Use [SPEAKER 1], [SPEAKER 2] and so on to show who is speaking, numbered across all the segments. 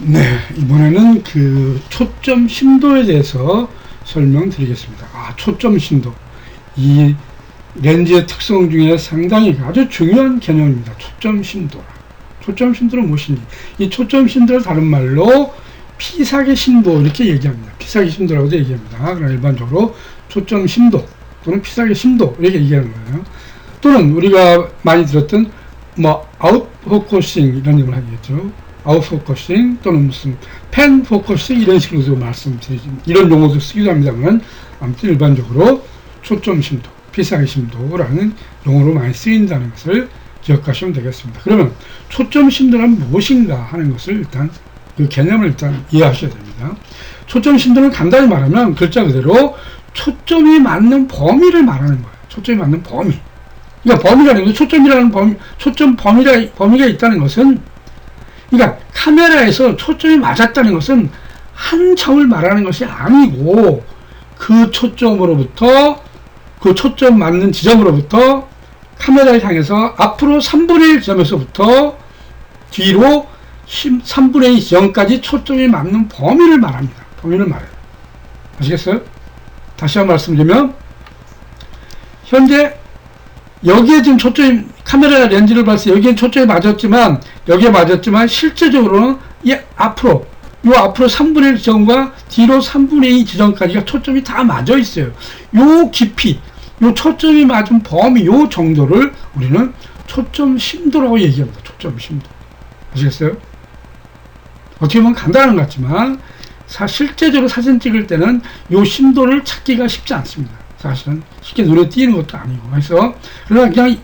[SPEAKER 1] 네, 이번에는 그 초점 심도에 대해서 설명드리겠습니다. 초점 심도. 이 렌즈의 특성 중에 상당히 아주 중요한 개념입니다. 초점 심도라. 초점 심도는 무엇인지. 이 초점 심도를 다른 말로 피사계 심도 이렇게 얘기합니다. 피사계 심도라고도 얘기합니다. 그러나 일반적으로 초점 심도 또는 피사계 심도 이렇게 얘기하는 거예요. 또는 우리가 많이 들었던 아웃포커싱 이런 얘기를 하겠죠. 아웃포커싱 또는 무슨 펜 포커싱 이런 식으로 말씀드리죠. 이런 용어도 쓰기도 합니다만 아무튼 일반적으로 초점 심도, 피사계 심도라는 용어로 많이 쓰인다는 것을 기억하시면 되겠습니다. 그러면 초점 심도란 무엇인가 하는 것을 일단 그 개념을 일단 이해하셔야 됩니다. 초점 심도는 간단히 말하면 글자 그대로 초점이 맞는 범위를 말하는 거예요. 초점이 맞는 범위. 그러니까 범위라는 건 초점이라는 범위가 있다는 것은 그러니까 카메라에서 초점이 맞았다는 것은 한 점을 말하는 것이 아니고 그 초점으로부터 그 초점 맞는 지점으로부터 카메라를 향해서 앞으로 3분의 1 지점에서부터 뒤로 3분의 2 지점까지 초점이 맞는 범위를 말합니다. 범위를 말해요. 아시겠어요? 다시 한번 말씀드리면 현재 여기에 지금 초점이 카메라 렌즈를 봤을 때 여기에 초점이 맞았지만 실제적으로는 앞으로 3분의 1 지점과 뒤로 3분의 2 지점까지가 초점이 다 맞아 있어요. 요 깊이, 요 초점이 맞은 범위, 요 정도를 우리는 초점 심도라고 얘기합니다. 초점 심도. 아시겠어요? 어떻게 보면 간단한 것 같지만 실제적으로 사진 찍을 때는 요 심도를 찾기가 쉽지 않습니다. 사실은 쉽게 눈에 띄는 것도 아니고. 그러나 그냥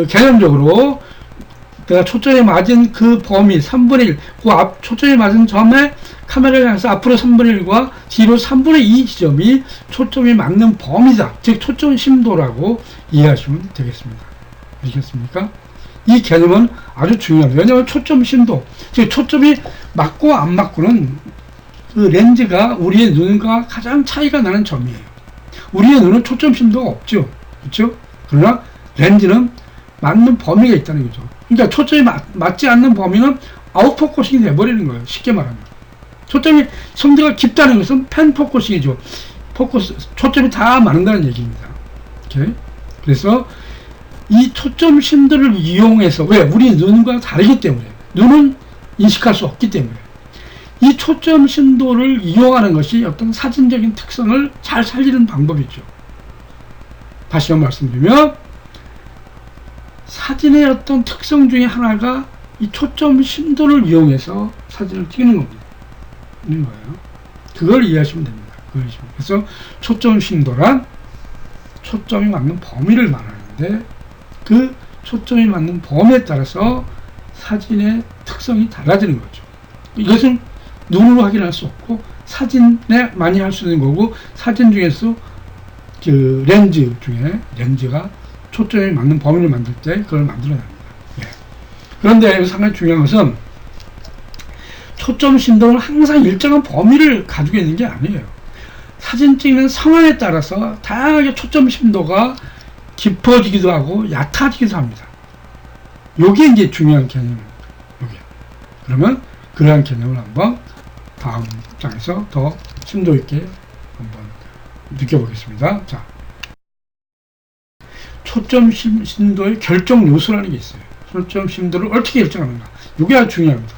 [SPEAKER 1] 개념적으로 내가 초점이 맞은 그 범위 3분의 1, 초점이 맞은 점에 카메라를 향해서 앞으로 3분의 1과 뒤로 3분의 2 지점이 초점이 맞는 범위다. 즉 초점 심도라고 이해하시면 되겠습니다. 아시겠습니까? 이 개념은 아주 중요합니다. 왜냐하면 초점 심도, 즉 초점이 맞고 안 맞고는 그 렌즈가 우리의 눈과 가장 차이가 나는 점이에요. 우리의 눈은 초점 심도가 없죠. 그렇죠? 그러나 렌즈는 맞는 범위가 있다는 거죠. 그러니까 초점이 맞지 않는 범위는 아웃포커싱이 돼버리는 거예요. 쉽게 말하면. 초점이 심도가 깊다는 것은 펜 포커싱이죠. 초점이 다 맞는다는 얘기입니다. 오케이? 그래서 이 초점 심도를 이용해서 왜? 우리 눈과 다르기 때문에 눈은 인식할 수 없기 때문에 이 초점 심도를 이용하는 것이 어떤 사진적인 특성을 잘 살리는 방법이죠. 다시 한번 말씀드리면 사진의 어떤 특성 중에 하나가 이 초점 심도를 이용해서 사진을 찍는 겁니다. 있는 거예요. 그걸 이해하시면 됩니다. 그래서 초점 심도란 초점이 맞는 범위를 말하는데 그 초점이 맞는 범위에 따라서 사진의 특성이 달라지는 거죠. 이것은 눈으로 확인할 수 없고 사진에 많이 할 수 있는 거고 사진 중에서 그 렌즈 중에 렌즈가 초점이 맞는 범위를 만들 때 그걸 만들어냅니다. 예. 그런데 여기서 상당히 중요한 것은 초점 심도는 항상 일정한 범위를 가지고 있는 게 아니에요. 사진 찍는 상황에 따라서 다양하게 초점 심도가 깊어지기도 하고 얕아지기도 합니다. 요게 이제 중요한 개념입니다. 요게. 그러면 그러한 개념을 한번 다음 장에서 더 심도 있게 한번 느껴보겠습니다. 자, 초점 심도의 결정 요소라는 게 있어요. 초점 심도를 어떻게 결정하는가? 이게 아주 중요합니다.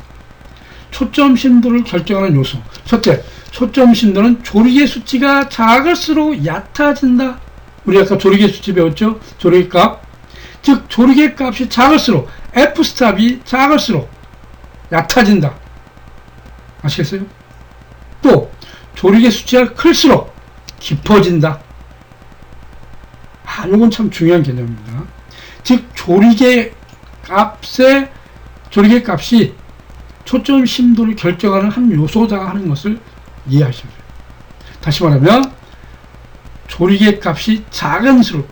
[SPEAKER 1] 초점 심도를 결정하는 요소. 첫째, 초점 심도는 조리개 수치가 작을수록 얕아진다. 우리 아까 조리개 수치 배웠죠? 조리개 값. 즉, 조리개 값이 작을수록, F스탑이 작을수록 얕아진다. 아시겠어요? 또 조리개 수치가 클수록 깊어진다. 이건 참 중요한 개념입니다. 즉 조리개 값이 초점 심도를 결정하는 한 요소다 하는 것을 이해하셔야 돼요. 다시 말하면 조리개 값이 작을수록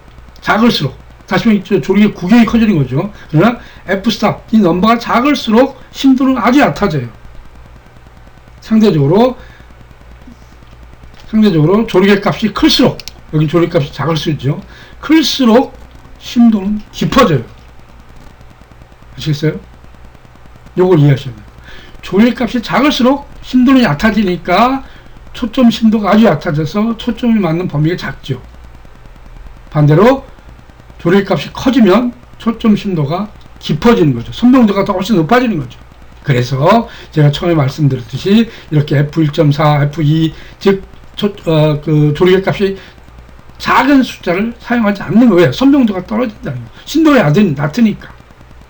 [SPEAKER 1] 다시 말하면 조리개 구경이 커지는 거죠. 그러나 F스탑 이 넘버가 작을수록 심도는 아주 얕아져요. 상대적으로 조리개 값이 클수록, 여기 조리개 값이 작을 수 있죠. 클수록 심도는 깊어져요. 아시겠어요? 요걸 이해하셔야 돼요. 조리값이 작을수록 심도는 얕아지니까 초점 심도가 아주 얕아져서 초점이 맞는 범위가 작죠. 반대로 조리값이 커지면 초점 심도가 깊어지는 거죠. 선명도가 더 훨씬 높아지는 거죠. 그래서 제가 처음에 말씀드렸듯이 이렇게 f1.4, f2 즉 그 조리값이 작은 숫자를 사용하지 않는 거예요. 선명도가 떨어진다는 거예요. 심도가 낮으니까.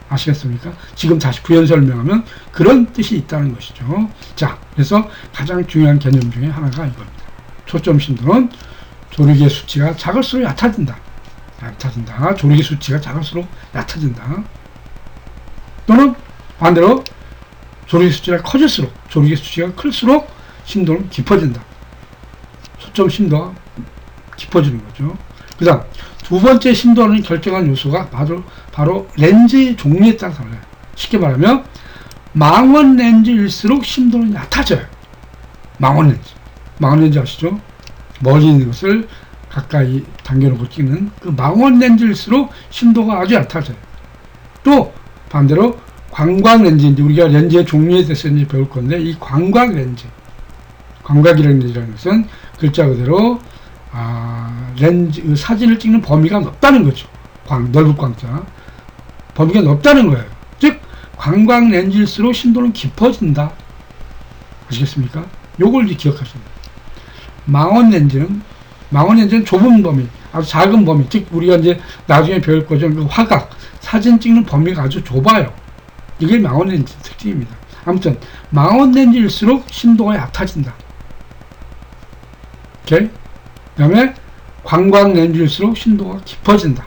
[SPEAKER 1] 아시겠습니까? 지금 다시 부연 설명하면 그런 뜻이 있다는 것이죠. 자, 그래서 가장 중요한 개념 중에 하나가 이겁니다. 초점 심도는 조리개 수치가 작을수록 얕아진다. 조리개 수치가 작을수록 얕아진다. 또는 반대로 조리개 수치가 커질수록, 조리개 수치가 클수록 심도는 깊어진다. 초점 심도가 깊어지는 거죠. 그 다음 두 번째 심도를 결정한 요소가 바로 렌즈 종류에 따라서 달라요. 쉽게 말하면 망원 렌즈일수록 심도는 얕아져요. 망원 렌즈 아시죠? 멀리 있는 것을 가까이 당겨놓고 찍는 그 망원 렌즈일수록 심도가 아주 얕아져요. 또 반대로 광각 렌즈인데 우리가 렌즈의 종류에 대해서 이제 배울 건데 이 광각 렌즈, 광각이라는 것은 글자 그대로 렌즈 사진을 찍는 범위가 넓다는 거죠. 넓은 광자 범위가 넓다는 거예요. 즉 광각 렌즈일수록 심도는 깊어진다. 아시겠습니까? 요걸 이제 기억하시면 돼요. 망원 렌즈는 좁은 범위, 아주 작은 범위, 즉 우리가 이제 나중에 배울 거죠. 그 화각 사진 찍는 범위가 아주 좁아요. 이게 망원 렌즈 특징입니다. 아무튼 망원 렌즈일수록 심도가 얕아진다. 오케이? 그 다음에 광각 렌즈일수록 심도가 깊어진다.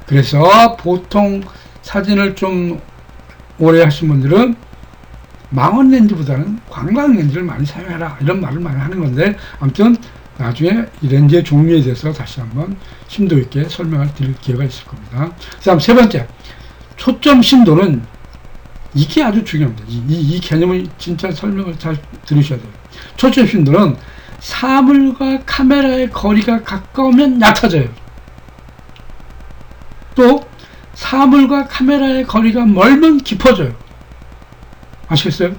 [SPEAKER 1] 그래서 보통 사진을 좀 오래 하신 분들은 망원 렌즈보다는 광각 렌즈를 많이 사용해라 이런 말을 많이 하는 건데 아무튼 나중에 이 렌즈의 종류에 대해서 다시 한번 심도 있게 설명을 드릴 기회가 있을 겁니다. 그 다음 세 번째, 초점 심도는 이게 아주 중요합니다. 이 개념을 진짜 설명을 잘 들으셔야 돼요. 초점 심도는 사물과 카메라의 거리가 가까우면 얕아져요. 또 사물과 카메라의 거리가 멀면 깊어져요. 아시겠어요?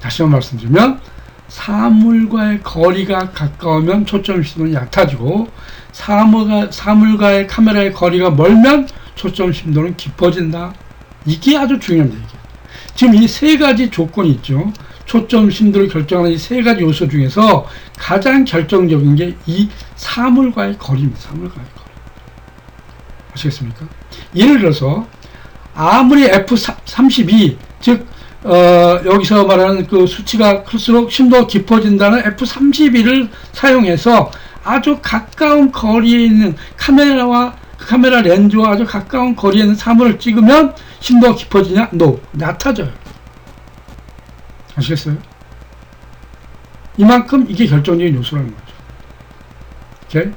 [SPEAKER 1] 다시 한번 말씀드리면 사물과의 거리가 가까우면 초점 심도는 얕아지고 사물과의 카메라의 거리가 멀면 초점 심도는 깊어진다. 이게 아주 중요합니다. 이게. 지금 이 세 가지 조건이 있죠. 초점 심도를 결정하는 이 세 가지 요소 중에서 가장 결정적인 게 이 사물과의 거리입니다. 사물과의 거리. 아시겠습니까? 예를 들어서 아무리 F32 즉 여기서 말하는 그 수치가 클수록 심도가 깊어진다는 F32를 사용해서 아주 가까운 거리에 있는 카메라 렌즈와 아주 가까운 거리에 있는 사물을 찍으면 심도가 깊어지냐? No. 얕아져요. 아시겠어요? 이만큼 이게 결정적인 요소라는 거죠. 오케이?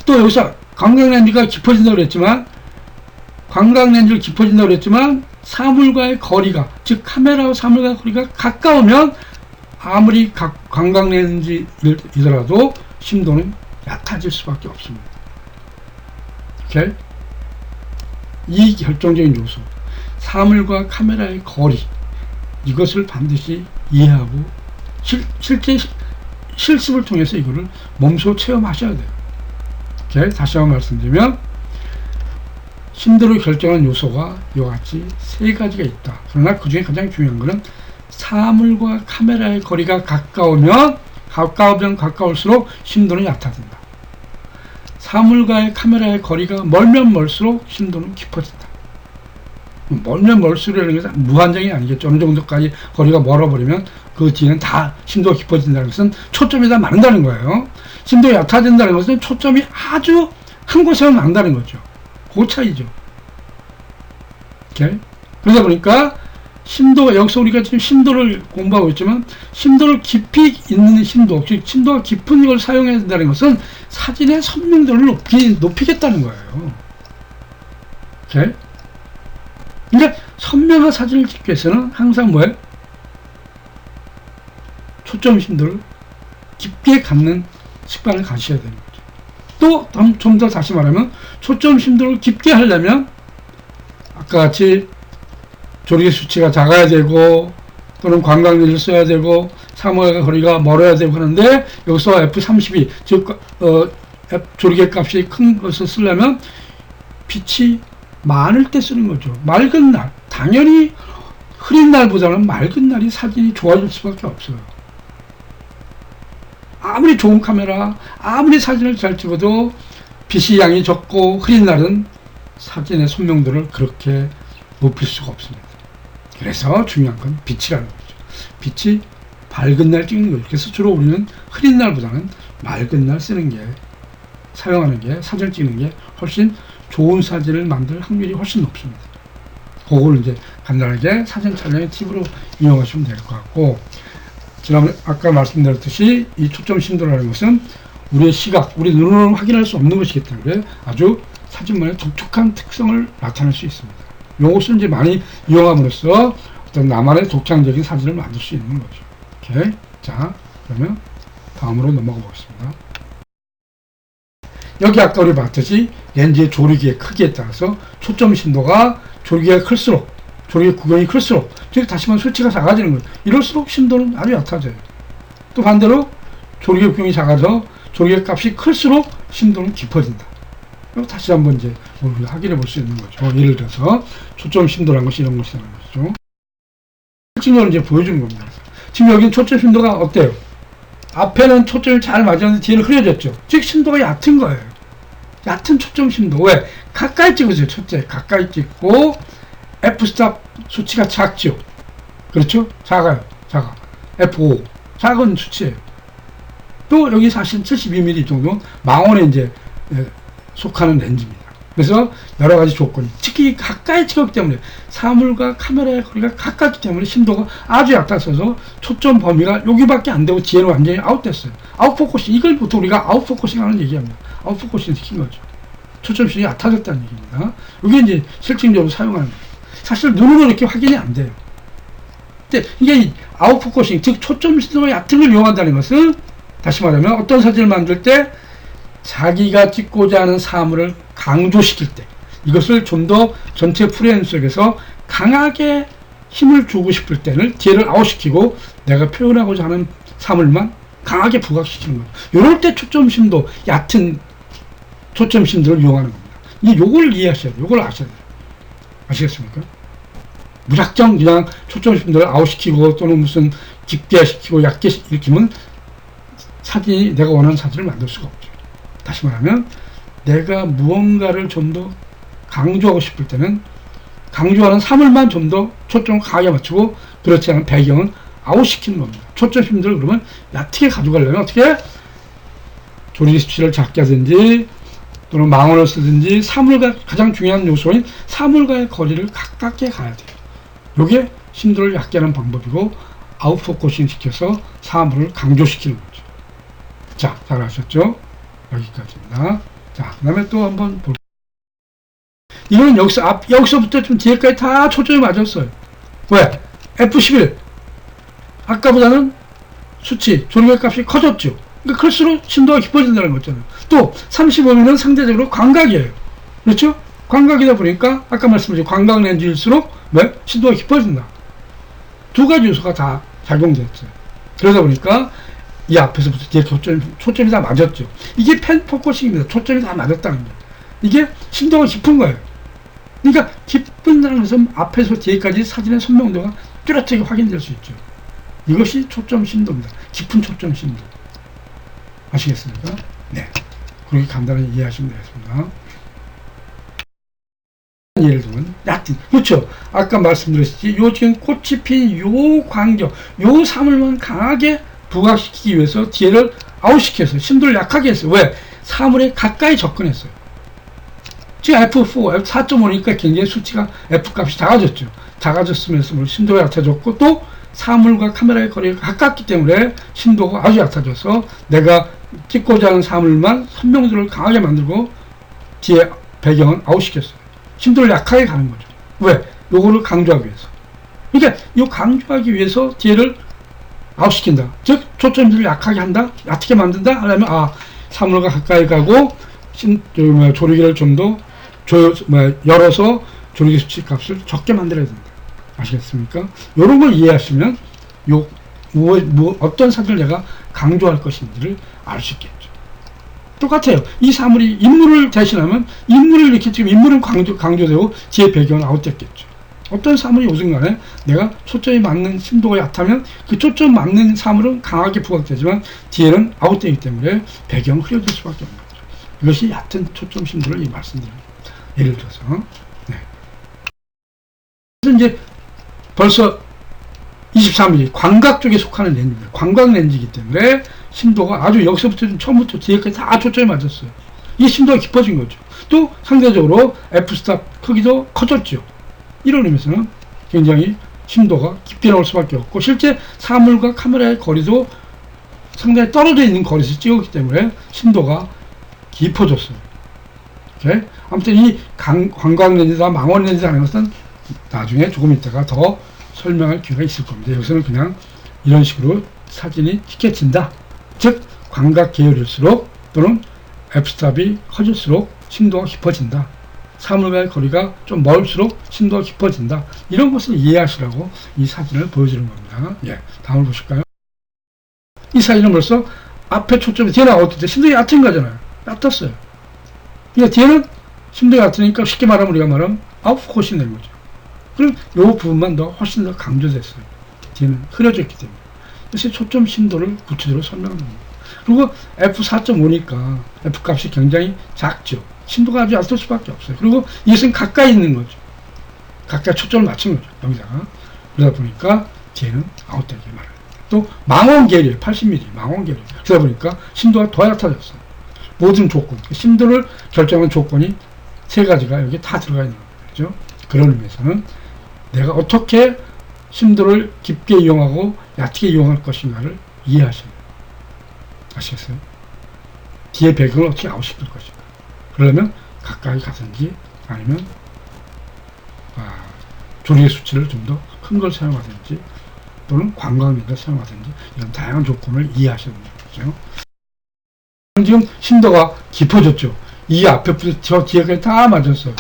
[SPEAKER 1] 또 여기서 광각렌즈가 깊어진다고 그랬지만 광각렌즈를 깊어진다고 그랬지만 사물과의 거리가 즉 카메라와 사물과의 거리가 가까우면 아무리 광각렌즈이더라도 심도는 얕아질 수밖에 없습니다. 오케이? 이 결정적인 요소 사물과 카메라의 거리 이것을 반드시 이해하고 실제 실습을 통해서 이거를 몸소 체험하셔야 돼요. 오케이? 다시 한번 말씀드리면 심도를 결정하는 요소가 이와 같이 세 가지가 있다. 그러나 그 중에 가장 중요한 것은 사물과 카메라의 거리가 가까우면 가까울수록 심도는 얕아진다. 사물과의 카메라의 거리가 멀면 멀수록 심도는 깊어진다. 멀면 멀수록이라는 것은 무한정이 아니겠죠. 어느 정도까지 거리가 멀어버리면 그 뒤에는 다 심도가 깊어진다는 것은 초점이 다 많다는 거예요. 심도가 얕아진다는 것은 초점이 아주 한 곳에만 난다는 거죠. 그 차이죠. 오케이? 그러다 보니까 심도가 여기서 우리가 지금 심도를 공부하고 있지만 심도를 깊이 있는 심도, 즉 심도가 깊은 걸 사용해야 된다는 것은 사진의 선명도를 높이겠다는 거예요. 오케이? 그러니까 선명한 사진을 찍기 위해서는 항상 뭐예요? 초점 심도를 깊게 갖는 습관을 가셔야 되는 거죠. 또 좀 더 다시 말하면 초점 심도를 깊게 하려면 아까 같이 조리개 수치가 작아야 되고 또는 관광지를 써야 되고 사물과 거리가 멀어야 되고 하는데 여기서 F32 즉 조리개 값이 큰 것을 쓰려면 빛이 많을 때 쓰는 거죠. 맑은 날 당연히 흐린 날보다는 맑은 날이 사진이 좋아질 수밖에 없어요. 아무리 좋은 카메라 아무리 사진을 잘 찍어도 빛이 양이 적고 흐린 날은 사진의 선명도를 그렇게 높일 수가 없습니다. 그래서 중요한 건 빛이라는 거죠. 빛이 밝은 날 찍는 거죠. 그래서 주로 우리는 흐린 날보다는 맑은 날 쓰는 게 사용하는 게 사진을 찍는 게 훨씬 좋은 사진을 만들 확률이 훨씬 높습니다. 그걸 이제 간단하게 사진 촬영의 팁으로 이용하시면 될 것 같고 지난번에 아까 말씀드렸듯이 이 초점 심도라는 것은 우리의 시각, 우리 눈으로는 확인할 수 없는 것이기 때문에 아주 사진만의 독특한 특성을 나타낼 수 있습니다. 이것을 이제 많이 이용함으로써 어떤 나만의 독창적인 사진을 만들 수 있는 거죠. 오케이. 자, 그러면 다음으로 넘어가 보겠습니다. 여기 아까 우리 봤듯이 렌즈의 조리개의 크기에 따라서 초점 심도가 조리개가 클수록 조리개 구경이 클수록 즉 다시 말하면 수치가 작아지는 거예요. 이럴수록 심도는 아주 얕아져요. 또 반대로 조리개 구경이 작아져 조리개 값이 클수록 심도는 깊어진다. 다시 한번 이제 우리가 확인해 볼 수 있는 거죠. 예를 들어서 초점 심도라는 것이 이런 것이라는 것이죠. 실증을 이제 보여주는 겁니다. 지금 여기는 초점 심도가 어때요? 앞에는 초점이 잘 맞았는데 뒤에는 흐려졌죠. 즉 심도가 얕은 거예요. 얕은 초점 심도. 왜? 가까이 찍으세요. 첫째 가까이 찍고 f-stop 수치가 작죠. 그렇죠? 작아요. 작아. f5 작은 수치예요. 또 여기 사실 72mm 정도 망원에 이제 속하는 렌즈입니다. 그래서 여러 가지 조건이 특히 가까이 찍었기 때문에 사물과 카메라의 거리가 가깝기 때문에 심도가 아주 얕아서 초점 범위가 여기밖에 안 되고 뒤에는 완전히 아웃됐어요. 아웃포커싱 이걸 보통 우리가 아웃포커싱 하는 얘기합니다. 아웃포커싱 시킨 거죠. 초점 심이 얕아졌다는 얘기입니다. 이게 이제 실증적으로 사용하는 거예요. 사실 눈으로 이렇게 확인이 안 돼요. 근데 이게 아웃포커싱 즉 초점 심도가 얕은 걸 이용한다는 것은 다시 말하면 어떤 사진을 만들 때 자기가 찍고자 하는 사물을 강조시킬 때 이것을 좀 더 전체 프레임 속에서 강하게 힘을 주고 싶을 때는 뒤를 아웃시키고 내가 표현하고자 하는 사물만 강하게 부각시키는 거예요. 이럴 때 초점 심도 얕은 초점 심도를 이용하는 겁니다. 이제 요걸 이해하셔야 돼요. 요걸 아셔야 돼요. 아시겠습니까? 무작정 그냥 초점 심도를 아웃시키고 또는 무슨 깊게 시키고 얕게 시키면 사진이 내가 원하는 사진을 만들 수가 없죠. 다시 말하면 내가 무언가를 좀 더 강조하고 싶을 때는 강조하는 사물만 좀 더 초점을 강하게 맞추고 그렇지 않은 배경은 아웃시키는 겁니다. 초점 심도를 그러면 얕게 가져가려면 어떻게 조리개 수치를 작게 하든지 또는 망원을 쓰든지 사물과 가장 중요한 요소인 사물과의 거리를 가깝게 가야 돼요. 이게 심도를 얕게 하는 방법이고 아웃포커싱 시켜서 사물을 강조시키는 거죠. 자, 잘 아셨죠? 여기까지입니다. 자, 그 다음에 또 한번 볼게요. 이거는 여기서부터 좀 뒤에까지 다 초점이 맞았어요. 왜? F11. 아까보다는 수치, 조리개 값이 커졌죠. 그러니까 클수록 심도가 깊어진다는 거잖아요. 또 35mm 상대적으로 광각이에요. 그렇죠? 광각이다 보니까 아까 말씀드린 광각 렌즈일수록 왜? 심도가 깊어진다. 두 가지 요소가 다 작용됐어요. 그러다 보니까 이 앞에서부터 뒤에 초점이 다 맞았죠. 이게 펜 포커싱입니다. 초점이 다 맞았다는 거예요. 이게 심도가 깊은 거예요. 그러니까 깊은다는 것은 앞에서 뒤에까지 사진의 선명도가 뚜렷하게 확인될 수 있죠. 이것이 초점 심도입니다. 깊은 초점 심도. 아시겠습니까? 네. 그렇게 간단하게 이해하시면 되겠습니다. 예를 들면 얕은 그렇죠. 아까 말씀드렸듯이 요 지금 꽃이 핀 요 광경 요 사물만 강하게 부각시키기 위해서 뒤를 아웃시켜서 심도를 약하게 했어요. 왜? 사물에 가까이 접근했어요. 지금 F4, F4.5니까 굉장히 수치가 F값이 작아졌죠. 작아졌으면서 심도가 얕아졌고 또 사물과 카메라의 거리가 가깝기 때문에 심도가 아주 얕아져서 내가 찍고자 하는 사물만 선명도를 강하게 만들고 뒤에 배경은 아웃시켰어요. 심도를 약하게 가는 거죠. 왜? 요거를 강조하기 위해서. 그러니까 요 강조하기 위해서 뒤를 아웃시킨다. 즉 초점들을 약하게 한다. 얕게 만든다. 하려면 사물과 가까이 가고 조리개를 좀 더 열어서 조리개 수치 값을 적게 만들어야 된다. 아시겠습니까? 이런 걸 이해하시면 어떤 사진을 내가 강조할 것인지를 알 수 있겠죠. 똑같아요. 이 사물이 인물을 대신하면 인물을 이렇게 지금 인물은 강조되고 뒤에 배경은 아웃됐겠죠. 어떤 사물이 오든 간에 내가 초점이 맞는 심도가 얕다면 그 초점 맞는 사물은 강하게 부각되지만 뒤에는 아웃되기 때문에 배경은 흐려질 수밖에 없는 거죠. 이것이 얕은 초점 심도를 말씀드립니다. 예를 들어서 네. 그래서 이제 벌써 23mm 광각 쪽에 속하는 렌즈입니다. 광각 렌즈이기 때문에 심도가 아주 여기서부터 처음부터 뒤에까지 다 초점이 맞았어요. 이게 심도가 깊어진 거죠. 또 상대적으로 f-stop 크기도 커졌죠. 이런 의미에서는 굉장히 심도가 깊게 나올 수밖에 없고 실제 사물과 카메라의 거리도 상당히 떨어져 있는 거리에서 찍었기 때문에 심도가 깊어졌어요. 이렇게. 아무튼 이 광각 렌즈나 망원 렌즈 하는 것은 나중에 조금 있다가 더 설명할 기회가 있을 겁니다. 여기서는 그냥 이런 식으로 사진이 찍혀진다. 즉 광각 계열일수록 또는 f-stop이 커질수록 심도가 깊어진다. 사물과의 거리가 좀 멀수록 심도가 깊어진다. 이런 것을 이해하시라고 이 사진을 보여주는 겁니다. 예, 다음을 보실까요? 이 사진은 벌써 앞에 초점이 뒤에 나왔을 때 심도가 얕은 거잖아요. 얕았어요. 그러니까 뒤에는 심도가 얕으니까 쉽게 말하면 우리가 말하면 아웃포커싱 된 거죠. 그럼 이 부분만 더 훨씬 더 강조됐어요. 뒤에는 흐려졌기 때문에. 그래서 초점 심도를 구체적으로 설명합니다. 그리고 f4.5니까 f 값이 굉장히 작죠. 심도가 아주 얕을 수밖에 없어요. 그리고 이것은 가까이 있는 거죠. 가까이 초점을 맞춘 거죠. 여기다가. 그러다 보니까 뒤에는 아웃되게 말합니다. 또 망원 계열 80mm 망원 계열. 그러다 보니까 심도가 더 얕아졌어요. 모든 조건, 심도를 결정한 조건이 세 가지가 여기 다 들어가 있는 겁니다. 그죠? 그런 의미에서는 내가 어떻게 심도를 깊게 이용하고 얕게 이용할 것인가를 이해하셔야 돼요. 아시겠어요? 뒤에 배경을 어떻게 아웃시킬 것인가. 그러려면 가까이 가든지 아니면 조리개 수치를 좀 더 큰 걸 사용하든지 또는 광각렌즈를 사용하든지 이런 다양한 조건을 이해하셔야 됩니다. 그렇죠? 지금 심도가 깊어졌죠. 이 앞에부터 저 뒤에까지 다 맞았어요.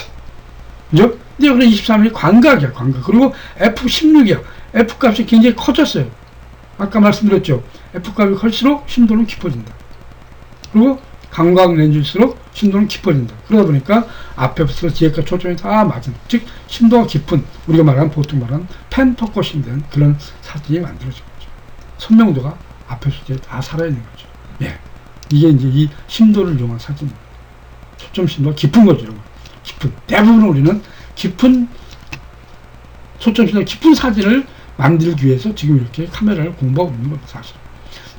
[SPEAKER 1] 그죠? 근데 여기는 23mm 광각이야, 광각. 그리고 f16이야. f 값이 굉장히 커졌어요. 아까 말씀드렸죠. f 값이 클수록 심도는 깊어진다. 그리고 광각 렌즈일수록 심도는 깊어진다. 그러다 보니까 앞에부터 뒤에까지 초점이 다 맞은, 즉 심도가 깊은, 우리가 말하는 보통 말하는 펜포커싱 된 그런 사진이 만들어진 거죠. 선명도가 앞에부터 뒤에 다 살아있는 거죠. 예, 이게 이제 이 심도를 이용한 사진입니다. 초점 심도가 깊은 거죠. 이런 거. 깊은, 대부분 우리는 깊은 초점 심도 깊은 사진을 만들기 위해서 지금 이렇게 카메라를 공부하고 있는 겁니다. 사실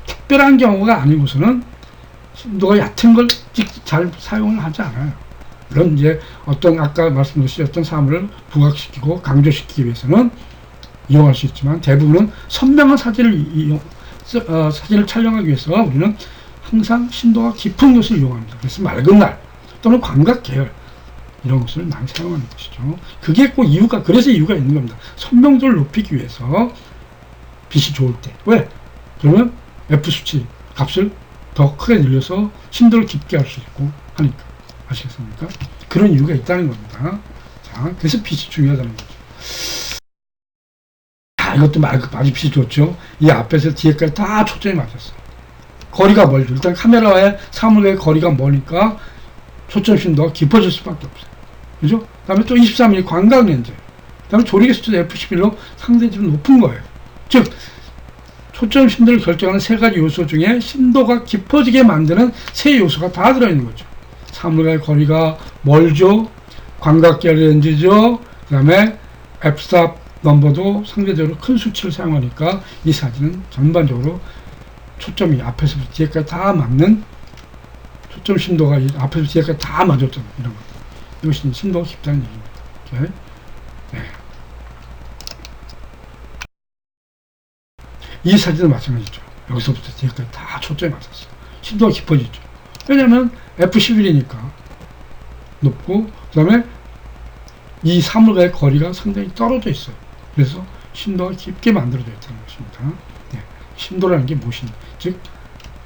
[SPEAKER 1] 특별한 경우가 아니고서는 심도가 얕은 걸 잘 사용을 하지 않아요. 물론 이제 어떤 아까 말씀드렸던 사물을 부각시키고 강조시키기 위해서는 이용할 수 있지만 대부분은 선명한 사진을 사진을 촬영하기 위해서 우리는 항상 심도가 깊은 것을 이용합니다. 그래서 맑은 날 또는 광각 계열 이런 것을 많이 사용하는 것이죠. 그게 꼭 이유가, 그래서 이유가 있는 겁니다. 선명도를 높이기 위해서 빛이 좋을 때. 왜? 그러면 F 수치 값을 더 크게 늘려서 심도를 깊게 할 수 있고 하니까. 아시겠습니까? 그런 이유가 있다는 겁니다. 자, 그래서 빛이 중요하다는 거죠. 자, 이것도 아주 빛이 좋죠. 이 앞에서 뒤에까지 다 초점이 맞았어요. 거리가 멀죠. 일단 카메라와의 사물과의 거리가 머니까 초점 심도가 깊어질 수밖에 없어요. 그죠? 그 다음에 또 23mm 광각 렌즈. 그 다음에 조리개 수치도 f11로 상대적으로 높은 거예요. 즉, 초점 심도를 결정하는 세 가지 요소 중에 심도가 깊어지게 만드는 세 요소가 다 들어있는 거죠. 사물과의 거리가 멀죠. 광각계열 렌즈죠. 그 다음에 f-stop 넘버도 상대적으로 큰 수치를 사용하니까 이 사진은 전반적으로 초점이 앞에서부터 뒤에까지 다 맞는 초점 심도가 앞에서 뒤에까지 다 맞았잖아요. 이런 거. 이것이 심도가 깊다는 얘기입니다. 이렇게. 네. 이 사진도 마찬가지죠. 여기서부터 뒤에까지 다 초점이 맞았어요. 심도가 깊어지죠. 왜냐하면 f11이니까 높고 그 다음에 이 사물과의 거리가 상당히 떨어져 있어요. 그래서 심도가 깊게 만들어져 있다는 것입니다. 네. 심도라는 게 무엇인가? 즉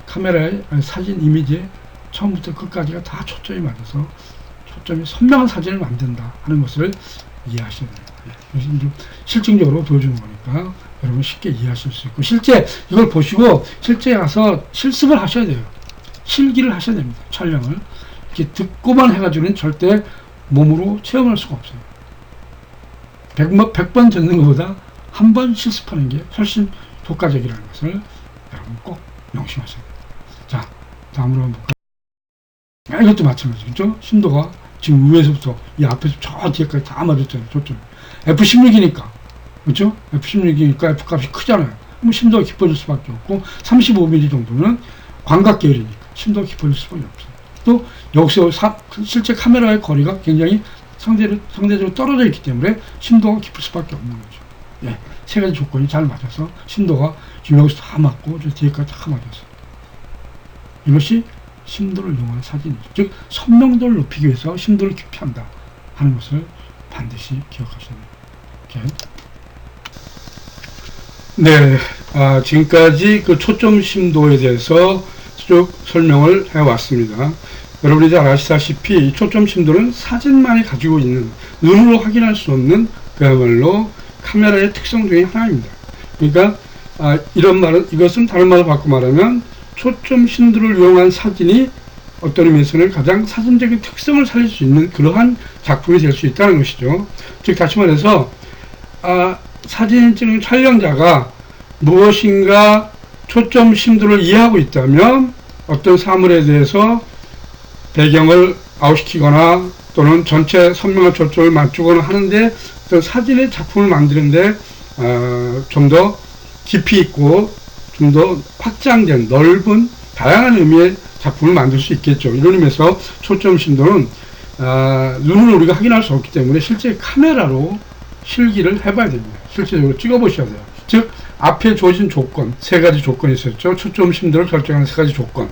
[SPEAKER 1] 카메라의 사진 이미지에 처음부터 끝까지가 다 초점이 맞아서 초점이 선명한 사진을 만든다 하는 것을 이해하셔야 됩니다. 이것은 좀 실증적으로 보여주는 거니까 여러분 쉽게 이해하실 수 있고, 실제 이걸 보시고 실제 가서 실습을 하셔야 돼요. 실기를 하셔야 됩니다. 촬영을 이렇게 듣고만 해가지고는 절대 몸으로 체험할 수가 없어요. 100번 듣는 것보다 한 번 실습하는 게 훨씬 효과적이라는 것을 여러분 꼭 명심하셔야 돼요. 자, 다음으로 한번 볼까요? 이것도 마찬가지죠. 심도가 지금 위에서부터 이 앞에서 저 뒤에까지 다 맞았잖아요. 초점. F16이니까. 그렇죠? F16이니까 F값이 크잖아요. 그럼 심도가 깊어질 수밖에 없고, 35mm 정도는 광각계열이니까 심도가 깊어질 수밖에 없어요. 또 여기서 실제 카메라의 거리가 굉장히 상대적으로 떨어져 있기 때문에 심도가 깊을 수밖에 없는 거죠. 예, 세 가지 조건이 잘 맞아서 심도가 지금 여기서 다 맞고 저 뒤에까지 다 맞아서, 이것이 심도를 이용한 사진이죠. 즉 선명도를 높이기 위해서 심도를 깊이 한다 하는 것을 반드시 기억하셔야 돼요. 네, 지금까지 그 초점 심도에 대해서 쭉 설명을 해왔습니다. 여러분이 잘 아시다시피 이 초점 심도는 사진만이 가지고 있는, 눈으로 확인할 수 없는 그야말로 카메라의 특성 중에 하나입니다. 그러니까 이것은 다른 말로 바꿔 말하면 초점 심도를 이용한 사진이 어떤 의미에서는 가장 사진적인 특성을 살릴 수 있는 그러한 작품이 될 수 있다는 것이죠. 즉 다시 말해서 사진 찍는 촬영자가 무엇인가 초점 심도를 이해하고 있다면 어떤 사물에 대해서 배경을 아웃시키거나 또는 전체 선명한 초점을 맞추거나 하는데, 어떤 사진의 작품을 만드는데 좀 더 깊이 있고 좀 더 확장된 넓은 다양한 의미의 작품을 만들 수 있겠죠. 이런 의미에서 초점 심도는 눈으로 우리가 확인할 수 없기 때문에 실제 카메라로 실기를 해봐야 됩니다. 실제적으로 찍어보셔야 돼요. 즉 앞에 주어진 조건, 세 가지 조건이 있었죠. 초점 심도를 결정하는 세 가지 조건,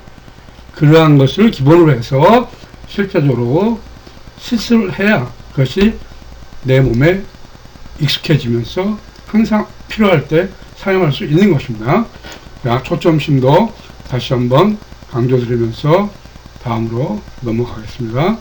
[SPEAKER 1] 그러한 것을 기본으로 해서 실제적으로 실습을 해야 그것이 내 몸에 익숙해지면서 항상 필요할 때 사용할 수 있는 것입니다. 자, 초점 심도 다시 한번 강조드리면서 다음으로 넘어가겠습니다.